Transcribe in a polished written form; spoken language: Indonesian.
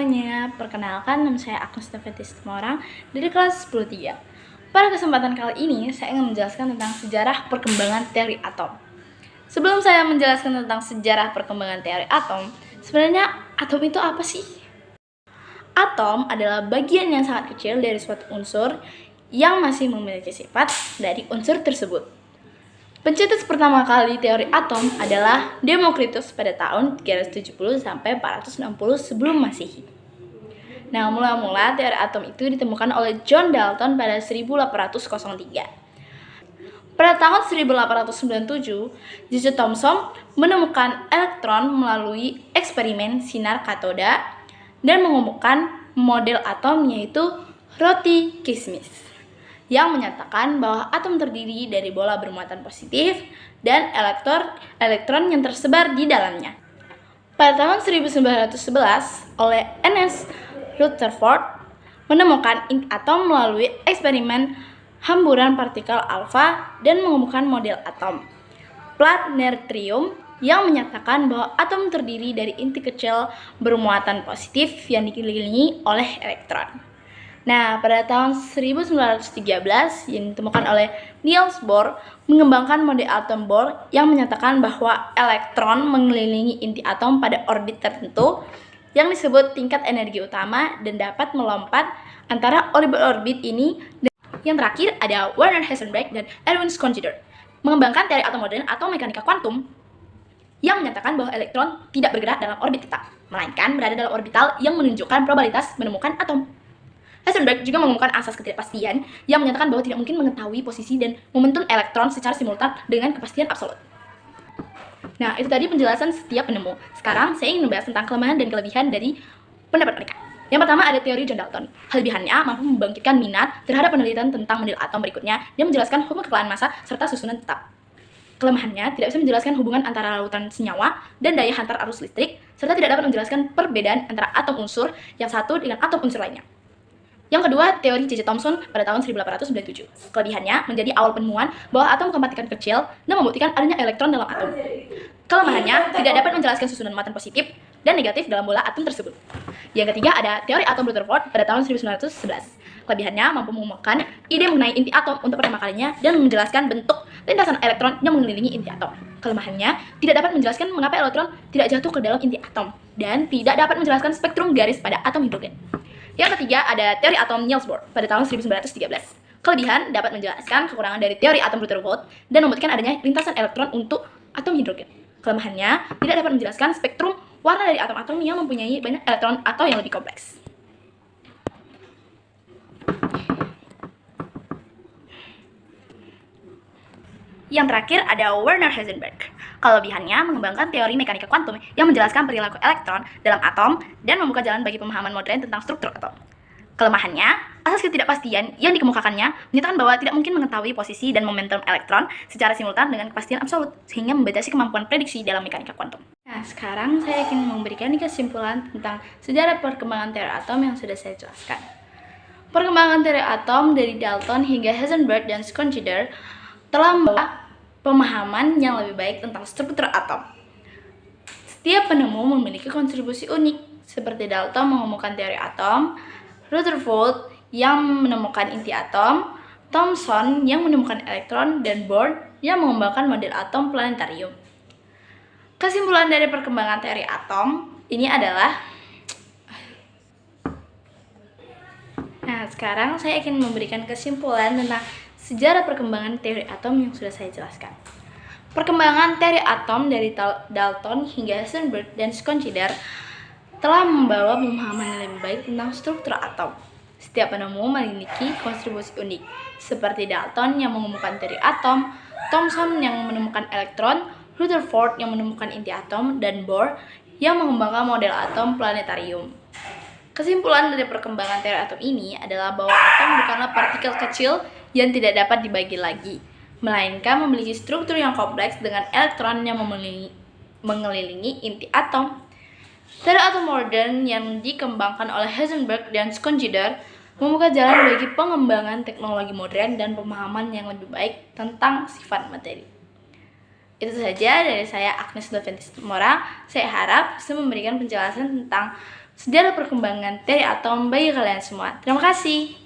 semuanya, perkenalkan nama saya Agnes Davitis Temorang dari kelas 10-3. Pada kesempatan kali ini, saya ingin menjelaskan tentang sejarah perkembangan teori atom. Sebelum saya menjelaskan tentang sejarah perkembangan teori atom, sebenarnya atom itu apa sih? Atom adalah bagian yang sangat kecil dari suatu unsur yang masih memiliki sifat dari unsur tersebut. Pencetus pertama kali teori atom adalah Demokritus pada tahun 370 sampai 460 sebelum Masehi. Nah, mula-mula teori atom itu ditemukan oleh John Dalton pada 1803. Pada tahun 1897, J.J. Thomson menemukan elektron melalui eksperimen sinar katoda dan mengumumkan model atom yaitu Rorty-Kishmith, yang menyatakan bahwa atom terdiri dari bola bermuatan positif dan elektron yang tersebar di dalamnya. Pada tahun 1911, oleh Ernest Rutherford menemukan inti atom melalui eksperimen hamburan partikel alfa dan mengumumkan model atom Platinum yang menyatakan bahwa atom terdiri dari inti kecil bermuatan positif yang dikelilingi oleh elektron. Nah, pada tahun 1913 yang ditemukan oleh Niels Bohr mengembangkan model atom Bohr yang menyatakan bahwa elektron mengelilingi inti atom pada orbit tertentu yang disebut tingkat energi utama dan dapat melompat antara orbit-orbit ini. Yang terakhir ada Werner Heisenberg dan Erwin Schrödinger mengembangkan teori atom modern atau mekanika kuantum yang menyatakan bahwa elektron tidak bergerak dalam orbit tetap, melainkan berada dalam orbital yang menunjukkan probabilitas menemukan atom. Heisenberg juga mengumumkan asas ketidakpastian yang menyatakan bahwa tidak mungkin mengetahui posisi dan momentum elektron secara simultan dengan kepastian absolut. Nah, itu tadi penjelasan setiap penemu. Sekarang saya ingin membahas tentang kelemahan dan kelebihan dari pendapat mereka. Yang pertama ada teori John Dalton. Kelebihannya mampu membangkitkan minat terhadap penelitian tentang model atom berikutnya dan menjelaskan hukum kekeliruan massa serta susunan tetap. Kelemahannya tidak bisa menjelaskan hubungan antara lautan senyawa dan daya hantar arus listrik, serta tidak dapat menjelaskan perbedaan antara atom unsur yang satu dengan atom unsur lainnya. Yang kedua, teori J.J. Thomson pada tahun 1897. Kelebihannya menjadi awal penemuan bahwa atom kematikan kecil dan membuktikan adanya elektron dalam atom. Kelemahannya tidak dapat menjelaskan susunan muatan positif dan negatif dalam bola atom tersebut. Yang ketiga, ada teori atom Rutherford pada tahun 1911. Kelebihannya mampu mengumumkan ide mengenai inti atom untuk pertama kalinya dan menjelaskan bentuk lintasan elektron yang mengelilingi inti atom. Kelemahannya tidak dapat menjelaskan mengapa elektron tidak jatuh ke dalam inti atom dan tidak dapat menjelaskan spektrum garis pada atom hidrogen. Yang ketiga ada teori atom Niels Bohr pada tahun 1913. Kelebihan dapat menjelaskan kekurangan dari teori atom Rutherford dan membuktikan adanya lintasan elektron untuk atom hidrogen. Kelemahannya tidak dapat menjelaskan spektrum warna dari atom-atom yang mempunyai banyak elektron atau yang lebih kompleks. Yang terakhir ada Werner Heisenberg. Kelebihannya mengembangkan teori mekanika kuantum yang menjelaskan perilaku elektron dalam atom dan membuka jalan bagi pemahaman modern tentang struktur atom. Kelemahannya, asas ketidakpastian yang dikemukakannya menyatakan bahwa tidak mungkin mengetahui posisi dan momentum elektron secara simultan dengan kepastian absolut, sehingga membatasi kemampuan prediksi dalam mekanika kuantum. Nah, sekarang saya ingin memberikan kesimpulan tentang sejarah perkembangan teori atom yang sudah saya jelaskan. Perkembangan teori atom dari Dalton hingga Heisenberg dan Schrödinger telah membawa pemahaman yang lebih baik tentang struktur atom. Setiap penemu memiliki kontribusi unik, seperti Dalton mengumumkan teori atom, Rutherford yang menemukan inti atom, Thomson yang menemukan elektron, dan Bohr yang mengembangkan model atom planetarium. Kesimpulan dari perkembangan teori atom ini adalah sekarang saya ingin memberikan kesimpulan tentang sejarah perkembangan teori atom yang sudah saya jelaskan. Perkembangan teori atom dari Dalton hingga Heisenberg dan Schrödinger telah membawa pemahaman yang lebih baik tentang struktur atom. Setiap penemu memiliki kontribusi unik, seperti Dalton yang mengumumkan teori atom, Thomson yang menemukan elektron, Rutherford yang menemukan inti atom, dan Bohr yang mengembangkan model atom planetarium. Kesimpulan dari perkembangan teori atom ini adalah bahwa atom bukanlah partikel kecil yang tidak dapat dibagi lagi, melainkan memiliki struktur yang kompleks dengan elektron yang mengelilingi inti atom. Teori atom modern yang dikembangkan oleh Heisenberg dan Schrödinger membuka jalan bagi pengembangan teknologi modern dan pemahaman yang lebih baik tentang sifat materi. Itu saja dari saya, Agnes Davitis Temorang. Saya harap bisa memberikan penjelasan tentang sejarah perkembangan teori atom bagi kalian semua. Terima kasih.